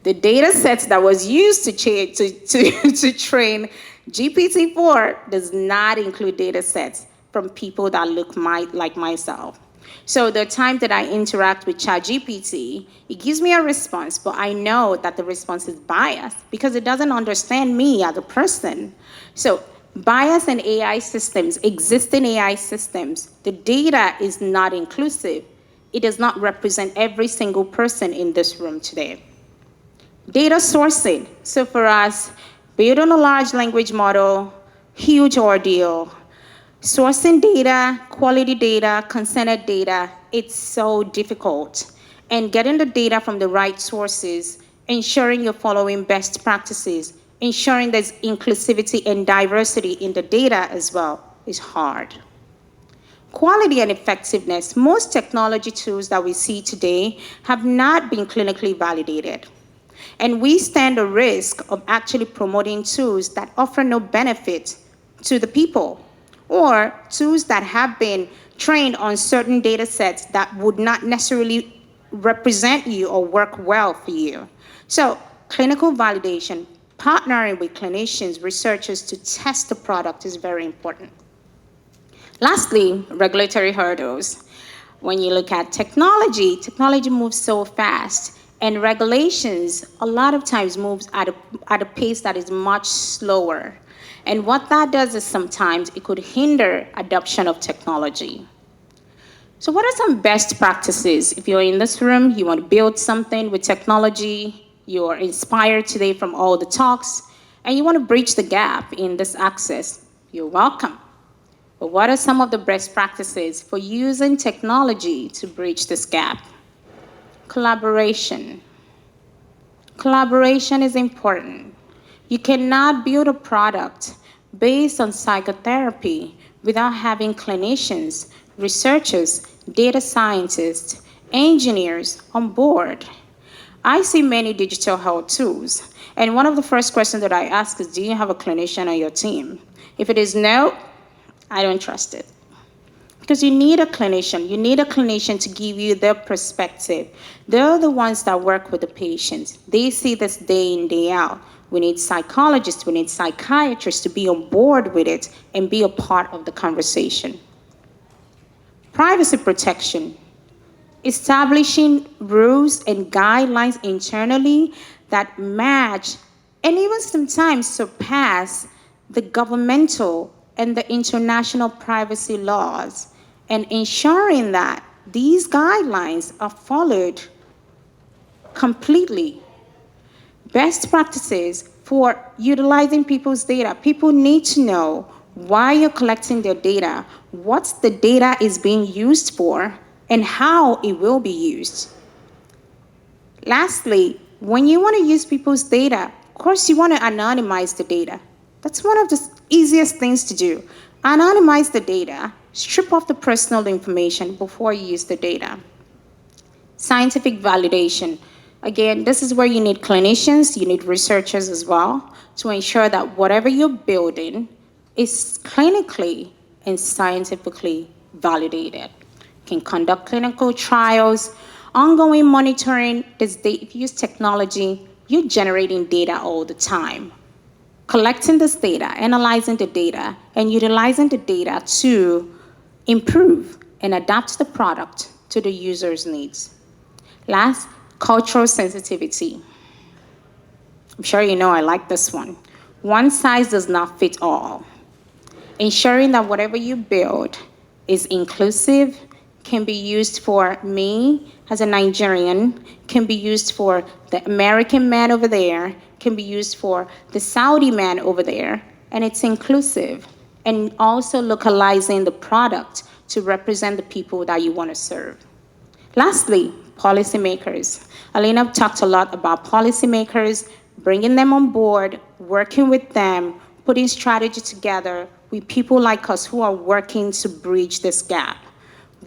the data sets that was used to train GPT-4 does not include data sets from people that look like myself. So the time that I interact with ChatGPT, it gives me a response, but I know that the response is biased because it doesn't understand me as a person. So bias in AI systems, existing AI systems, the data is not inclusive. It does not represent every single person in this room today. Data sourcing. So for us, build on a large language model, huge ordeal. Sourcing data, quality data, consented data, it's so difficult. And getting the data from the right sources, ensuring you're following best practices, ensuring there's inclusivity and diversity in the data as well is hard. Quality and effectiveness. Most technology tools that we see today have not been clinically validated. And we stand a risk of actually promoting tools that offer no benefit to the people, or tools that have been trained on certain data sets that would not necessarily represent you or work well for you. So clinical validation, partnering with clinicians, researchers to test the product is very important. Lastly, regulatory hurdles. When you look at technology moves so fast, and regulations a lot of times moves at a pace that is much slower. And what that does is sometimes it could hinder adoption of technology. So what are some best practices? If you're in this room, you want to build something with technology, you're inspired today from all the talks, and you want to bridge the gap in this access, you're welcome. But what are some of the best practices for using technology to bridge this gap? Collaboration. Collaboration is important. You cannot build a product based on psychotherapy without having clinicians, researchers, data scientists, engineers on board. I see many digital health tools, and one of the first questions that I ask is, do you have a clinician on your team? If it is no, I don't trust it. Because you need a clinician. You need a clinician to give you their perspective. They're the ones that work with the patients. They see this day in, day out. We need psychologists, we need psychiatrists to be on board with it and be a part of the conversation. Privacy protection. Establishing rules and guidelines internally that match and even sometimes surpass the governmental and the international privacy laws, and ensuring that these guidelines are followed completely. Best practices for utilizing people's data. People need to know why you're collecting their data, what the data is being used for, and how it will be used. Lastly, when you want to use people's data, of course you want to anonymize the data. That's one of the easiest things to do. Anonymize the data, strip off the personal information before you use the data. Scientific validation. Again, this is where you need clinicians, you need researchers as well, to ensure that whatever you're building is clinically and scientifically validated. You can conduct clinical trials, ongoing monitoring. If you use technology, you're generating data all the time. Collecting this data, analyzing the data, and utilizing the data to improve and adapt the product to the user's needs. Last, cultural sensitivity. I'm sure you know I like this one. One size does not fit all. Ensuring that whatever you build is inclusive, can be used for me as a Nigerian, can be used for the American man over there, can be used for the Saudi man over there, and it's inclusive. And also localizing the product to represent the people that you want to serve. Lastly, policymakers. Alina talked a lot about policymakers, bringing them on board, working with them, putting strategy together with people like us who are working to bridge this gap,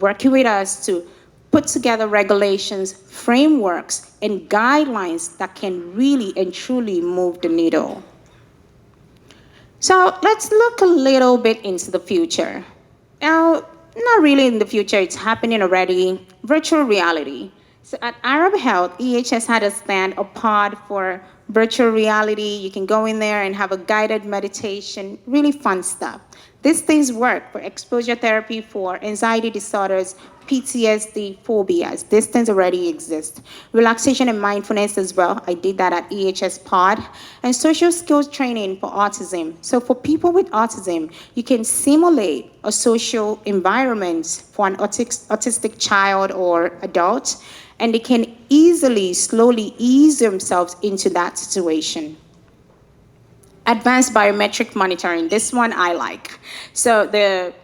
working with us to put together regulations, frameworks, and guidelines that can really and truly move the needle. So let's look a little bit into the future. Now, not really in the future, it's happening already. Virtual reality. So at Arab Health, EHS had a stand, a pod for virtual reality. You can go in there and have a guided meditation, really fun stuff. These things work for exposure therapy for anxiety disorders, PTSD, phobias. These things already exist. Relaxation and mindfulness as well. I did that at EHS Pod. And social skills training for autism. So for people with autism, you can simulate a social environment for an autistic child or adult, and they can easily, slowly ease themselves into that situation. Advanced biometric monitoring, this one I like. So the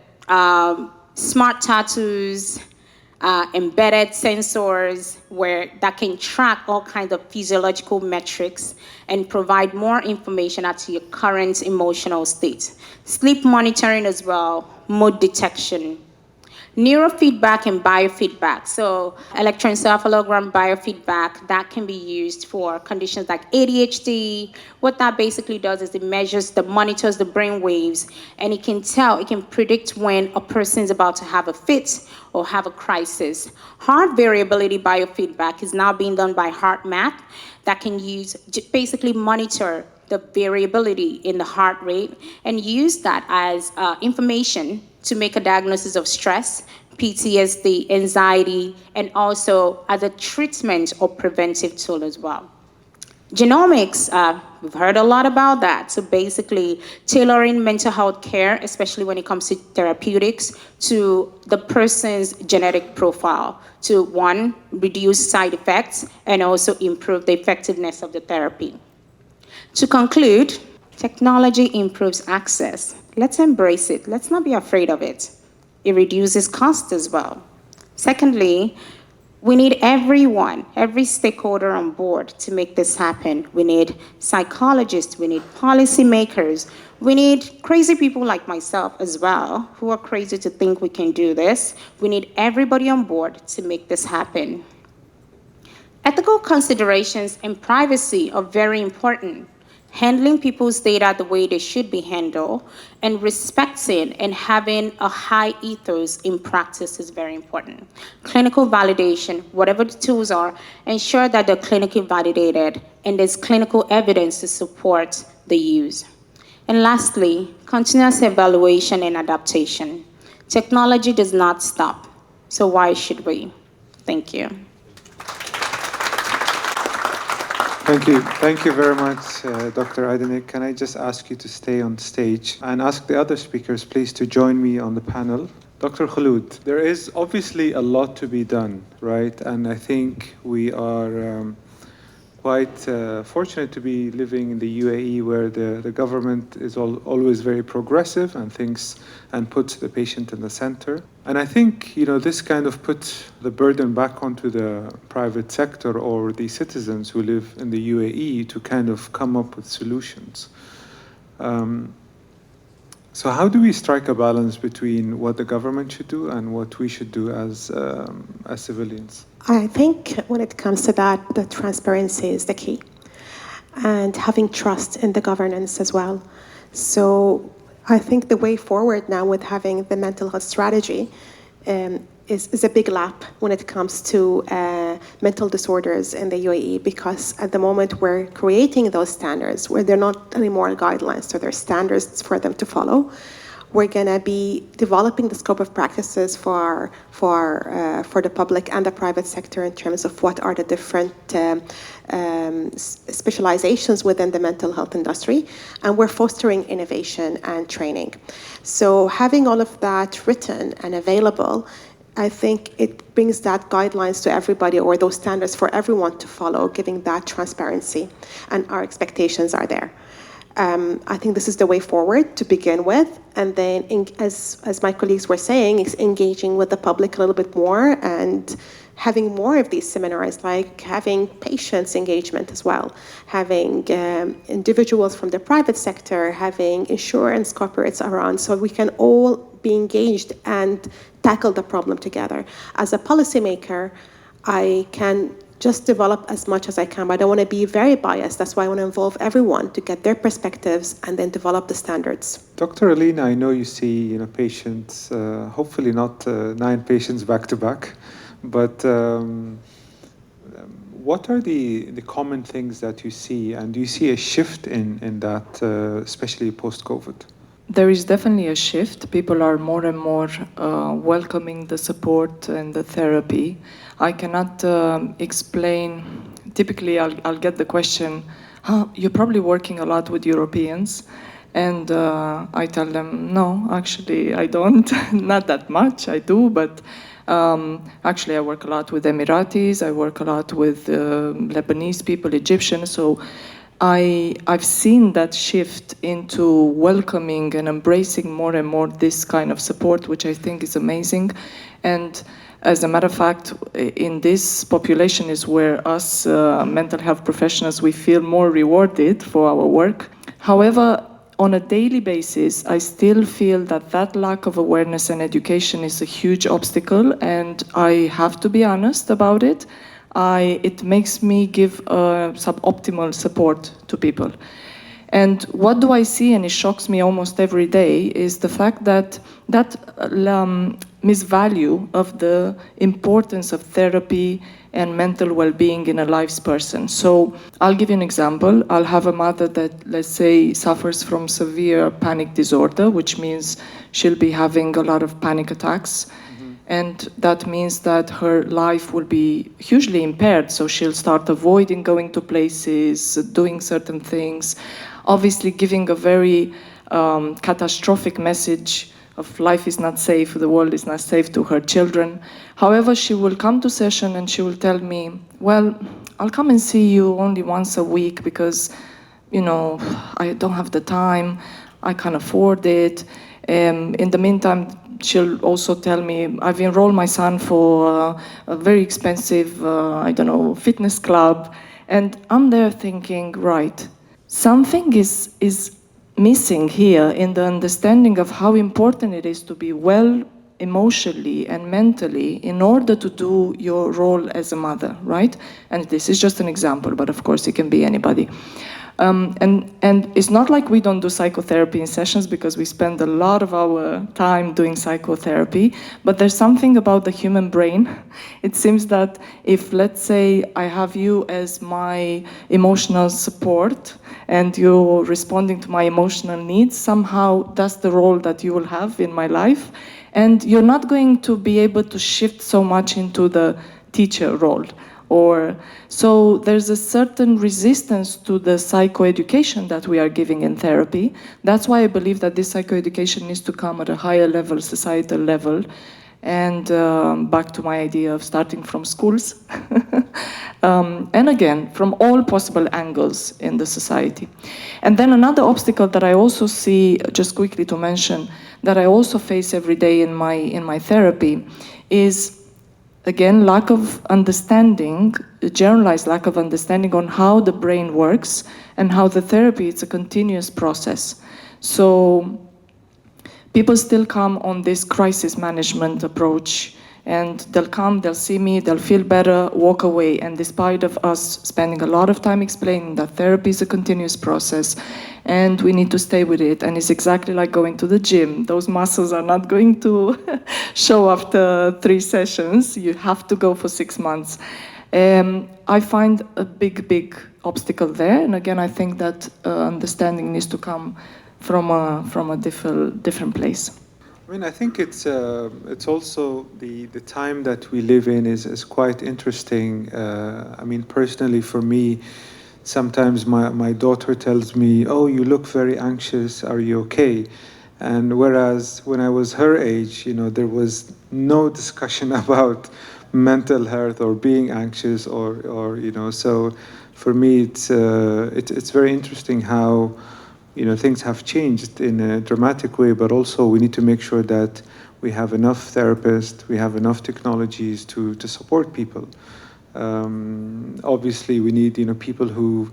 smart tattoos, embedded sensors that can track all kinds of physiological metrics and provide more information as to your current emotional state. Sleep monitoring as well, mood detection. Neurofeedback and biofeedback. So electroencephalogram biofeedback, that can be used for conditions like ADHD. What that basically does is it monitors the brain waves, and it can predict when a person is about to have a fit or have a crisis. Heart variability biofeedback is now being done by HeartMath that can basically monitor the variability in the heart rate and use that as information to make a diagnosis of stress, PTSD, anxiety, and also as a treatment or preventive tool as well. Genomics, we've heard a lot about that. So basically tailoring mental health care, especially when it comes to therapeutics, to the person's genetic profile to, one, reduce side effects and also improve the effectiveness of the therapy. To conclude, technology improves access. Let's embrace it. Let's not be afraid of it. It reduces cost as well. Secondly, we need everyone, every stakeholder on board to make this happen. We need psychologists, we need policymakers, we need crazy people like myself as well, who are crazy to think we can do this. We need everybody on board to make this happen. Ethical considerations and privacy are very important. Handling people's data the way they should be handled, and respecting and having a high ethos in practice is very important. Clinical validation, whatever the tools are, ensure that they're clinically validated and there's clinical evidence to support the use. And lastly, continuous evaluation and adaptation. Technology does not stop, so why should we? Thank you. Thank you very much, Dr. Adenike. Can I just ask you to stay on stage and ask the other speakers, please, to join me on the panel? Dr. Khulood, there is obviously a lot to be done, right? And I think we are quite fortunate to be living in the UAE, where the government is always very progressive and thinks and puts the patient in the center. And I think, this kind of puts the burden back onto the private sector or the citizens who live in the UAE to kind of come up with solutions. So how do we strike a balance between what the government should do and what we should do as civilians? I think when it comes to that, the transparency is the key, and having trust in the governance as well. So I think the way forward now with having the mental health strategy is a big lap when it comes to mental disorders in the UAE, because at the moment we're creating those standards where they're not anymore guidelines, so they're standards for them to follow. We're going to be developing the scope of practices for the public and the private sector in terms of what are the different specializations within the mental health industry, and we're fostering innovation and training. So having all of that written and available, I think it brings that guidelines to everybody, or those standards for everyone to follow, giving that transparency, and our expectations are there. I think this is the way forward to begin with, and then as my colleagues were saying, is engaging with the public a little bit more and having more of these seminars, like having patients engagement as well, having individuals from the private sector, having insurance corporates around, so we can all be engaged and tackle the problem together. As a policymaker, I can just develop as much as I can, but I don't want to be very biased. That's why I want to involve everyone to get their perspectives and then develop the standards. Dr. Alina, I know you see patients, hopefully not 9 patients back to back, but what are the common things that you see, and do you see a shift in that, especially post-COVID? There is definitely a shift. People are more and more welcoming the support and the therapy. I cannot explain. Typically, I'll get the question, you're probably working a lot with Europeans. And I tell them, no, actually, I don't. Not that much, I do, but actually I work a lot with Emiratis, I work a lot with Lebanese people, Egyptians, so I've seen that shift into welcoming and embracing more and more this kind of support, which I think is amazing. And as a matter of fact, in this population is where us mental health professionals, we feel more rewarded for our work. However, on a daily basis, I still feel that that lack of awareness and education is a huge obstacle, and I have to be honest about it. It makes me give suboptimal support to people. And what do I see, and it shocks me almost every day, is the fact that misvalue of the importance of therapy and mental well-being in a live person. So I'll give you an example. I'll have a mother that, let's say, suffers from severe panic disorder, which means she'll be having a lot of panic attacks. And that means that her life will be hugely impaired. So she'll start avoiding going to places, doing certain things, obviously giving a very catastrophic message of life is not safe, the world is not safe to her children. However, she will come to session and she will tell me, well, I'll come and see you only once a week because, I don't have the time, I can't afford it. In the meantime, she'll also tell me, I've enrolled my son for a very expensive, fitness club. And I'm there thinking, right, something is missing here in the understanding of how important it is to be well emotionally and mentally in order to do your role as a mother, right? And this is just an example, but of course it can be anybody. And it's not like we don't do psychotherapy in sessions, because we spend a lot of our time doing psychotherapy, but there's something about the human brain. It seems that if, let's say, I have you as my emotional support and you're responding to my emotional needs, somehow that's the role that you will have in my life. And you're not going to be able to shift so much into the teacher role, Or so there's a certain resistance to the psychoeducation that we are giving in therapy. That's why I believe that this psychoeducation needs to come at a higher level, societal level. And back to my idea of starting from schools. And again, from all possible angles in the society. And then another obstacle that I also see, just quickly to mention, that I also face every day in my therapy is, again, lack of understanding, a generalized lack of understanding on how the brain works and how the therapy is a continuous process. So people still come on this crisis management approach, and they'll come, they'll see me, they'll feel better, walk away. And despite of us spending a lot of time explaining that therapy is a continuous process and we need to stay with it, and it's exactly like going to the gym. Those muscles are not going to show after 3 sessions. You have to go for 6 months. I find a big obstacle there. And again, I think that understanding needs to come from a different place. I mean, I think it's also the time that we live in is quite interesting. I mean, personally for me, sometimes my daughter tells me, "Oh, you look very anxious. Are you okay?" And whereas when I was her age, there was no discussion about mental health or being anxious or So for me, it's very interesting how things have changed in a dramatic way, but also we need to make sure that we have enough therapists, we have enough technologies to support people. Obviously, we need people who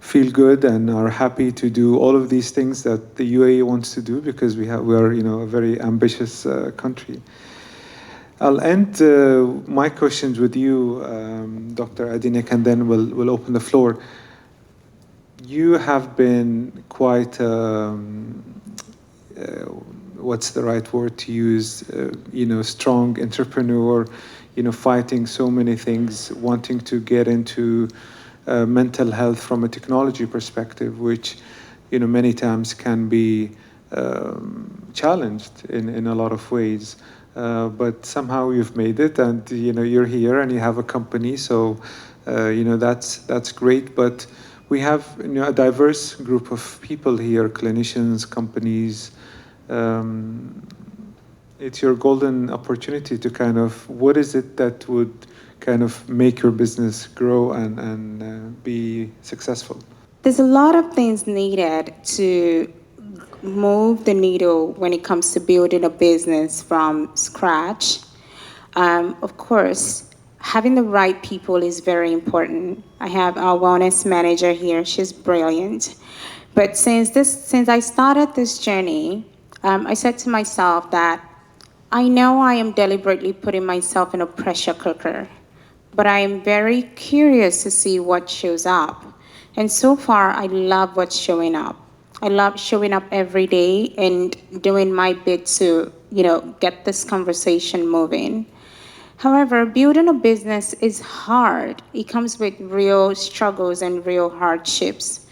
feel good and are happy to do all of these things that the UAE wants to do, because we are a very ambitious country. I'll end my questions with you, Dr. Adenike, and then we'll open the floor. You have been quite, what's the right word to use, strong entrepreneur, fighting so many things, wanting to get into mental health from a technology perspective, which, many times can be challenged in a lot of ways. But somehow you've made it, and, you're here and you have a company, so, that's great. But we have a diverse group of people here, clinicians, companies. It's your golden opportunity to what is it that would make your business grow and be successful? There's a lot of things needed to move the needle when it comes to building a business from scratch. Of course, having the right people is very important. I have our wellness manager here. She's brilliant. But since I started this journey, I said to myself that I know I am deliberately putting myself in a pressure cooker, but I am very curious to see what shows up. And so far, I love what's showing up. I love showing up every day and doing my bit to, get this conversation moving. However, building a business is hard. It comes with real struggles and real hardships.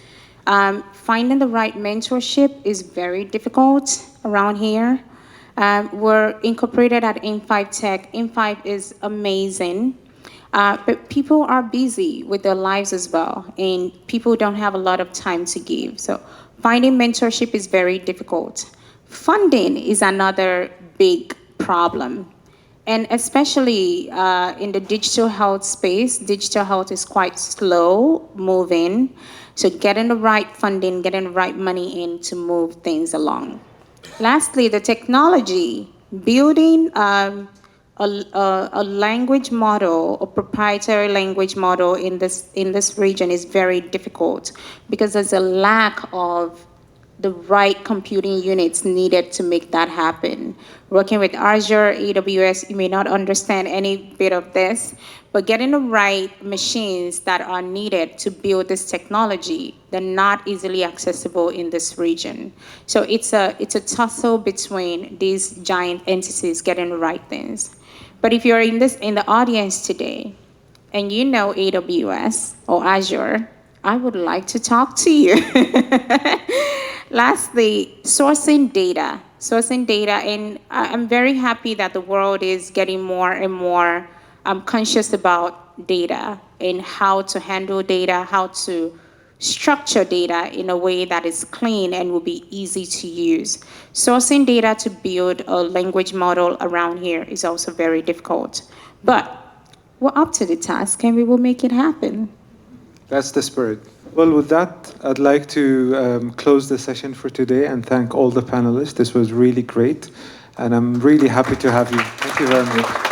Finding the right mentorship is very difficult around here. We're incorporated at In5 Tech. In5 is amazing, but people are busy with their lives as well, and people don't have a lot of time to give. So finding mentorship is very difficult. Funding is another big problem. And especially in the digital health space, digital health is quite slow moving. So getting the right funding, getting the right money in to move things along. Lastly, the technology, building a language model, a proprietary language model in this region is very difficult because there's a lack of the right computing units needed to make that happen. Working with Azure, AWS, you may not understand any bit of this, but getting the right machines that are needed to build this technology, they're not easily accessible in this region. So it's a tussle between these giant entities getting the right things. But if you're in the audience today, and you know AWS or Azure, I would like to talk to you. Lastly, sourcing data, and I'm very happy that the world is getting more and more conscious about about data and how to handle data, how to structure data in a way that is clean and will be easy to use. Sourcing data to build a language model around here is also very difficult. But we're up to the task and we will make it happen. That's the spirit. Well, with that, I'd like to close the session for today and thank all the panelists. This was really great, and I'm really happy to have you. Thank you very much.